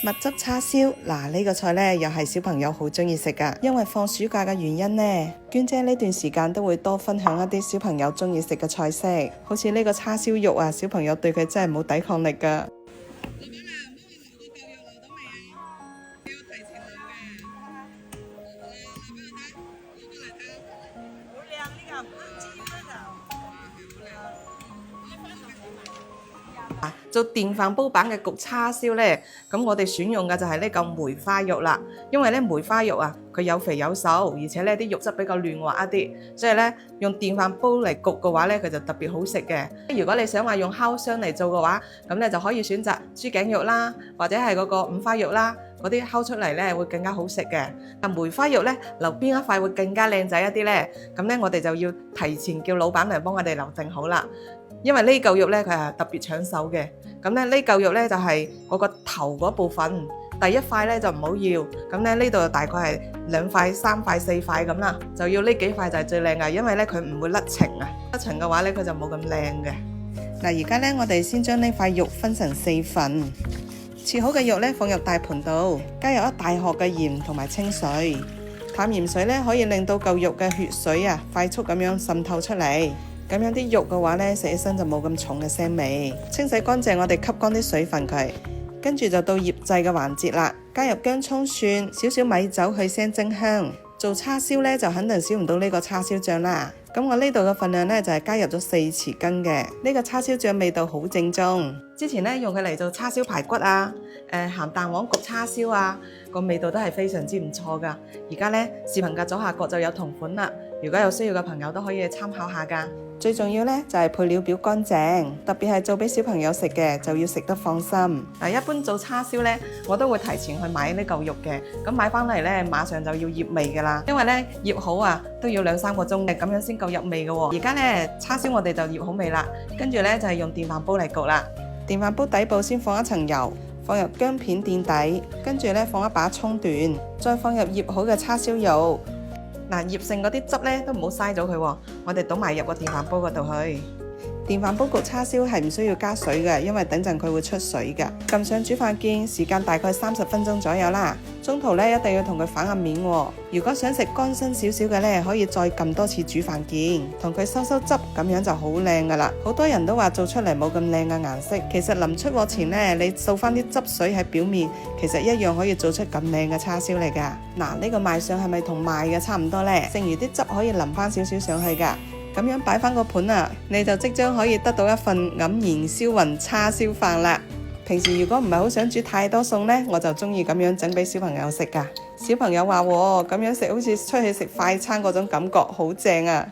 蜜汁叉燒，嗱呢個菜呢又係小朋友好中意食噶，因為放暑假嘅原因呢，娟姐呢段時間都會多分享一啲小朋友中意食嘅菜式，好似呢個叉燒肉啊，小朋友對佢真係冇抵抗力噶。做電飯煲版嘅焗叉燒呢，咁我哋選用嘅就係呢嚿梅花肉啦。因為呢梅花肉啊，佢有肥有瘦，而且呢啲肉質比較嫩滑一啲，所以呢用電飯煲嚟焗嘅話呢，佢就特別好食嘅。如果你想話用烤箱嚟做嘅話，咁你就可以選擇豬頸肉啦，或者係嗰個五花肉啦，嗰啲烤出嚟呢會更加好食嘅。但梅花肉呢，留邊一塊會更加靚仔一啲呢，咁呢我哋就要提前叫老闆娘幫我哋留定好啦。因為呢嚿肉呢，佢係特別搶手嘅，咁呢嚿肉呢，就係嗰個頭嗰部分，第一塊呢就唔好要，咁呢呢度大概係2塊、3塊、4塊咁啦，就要呢幾塊就係最靚嘅，因為呢佢唔會甩呈啊，甩呈嘅話呢佢就冇咁靚嘅。嗱，而家呢我哋先將呢塊肉分成4份，切好嘅肉呢放入大盤度，加入一大殼嘅鹽同埋清水，淡鹽水呢可以令到嚿肉嘅血水啊快速咁樣滲透出嚟。咁樣啲肉嘅話呢，食起身就冇咁重嘅腥味。清洗乾淨，我哋吸乾啲水分佢，跟住就到醃製嘅環節啦。加入薑蔥蒜，少少米酒去腥蒸香。做叉燒呢，就肯定少唔到呢個叉燒醬啦。咁我呢度嘅份量呢，就係加入咗4匙羹嘅。呢個叉燒醬味道好正宗。之前呢，用佢嚟做叉燒排骨啊，鹹蛋黃焗叉燒啊，個味道都係非常之唔錯噶。而家呢，視頻嘅左下角就有同款啦。如果有需要嘅朋友都可以參考下噶。最重要呢，就係配料表乾淨，特別係做俾小朋友食嘅就要食得放心。一般做叉燒呢，我都會提前去買呢嚿肉嘅，咁買翻嚟呢，馬上就要醃味噶啦，因為呢醃好啊都要2-3個鐘嘅，咁樣先夠入味嘅喎。而家呢叉燒我哋就醃好味啦，跟住呢就係用電飯煲嚟焗啦。電飯煲底部先放一層油，放入薑片墊底，跟住呢放一把葱段，再放入醃好嘅叉燒肉。嗱，醃剩嗰啲汁呢都唔好嘥咗佢喎，我哋倒埋入個電飯煲嗰度去。電飯煲焗叉燒係唔需要加水嘅，因為等陣佢會出水㗎。撳上煮飯鍵，時間大概30分鐘左右啦。中途呢一定要同佢反下面喎。如果想食乾身少少嘅呢，可以再撳多次煮飯鍵，同佢收汁，咁樣就好靚㗎啦。好多人都話做出嚟冇咁靚嘅顏色，其實臨出鍋前呢，你掃翻啲汁水喺表面，其實一樣可以做出咁靚嘅叉燒嚟㗎。嗱，呢個賣相係咪同賣嘅差唔多呢？剩餘啲汁可以淋翻少少上去㗎。咁樣擺翻個盤啊，你就即將可以得到一份黯然銷魂叉燒飯啦。平時如果唔係好想煮太多餸呢，我就中意咁樣整俾小朋友食噶。小朋友話喎，咁樣食好似出去食快餐嗰種感覺，好正啊！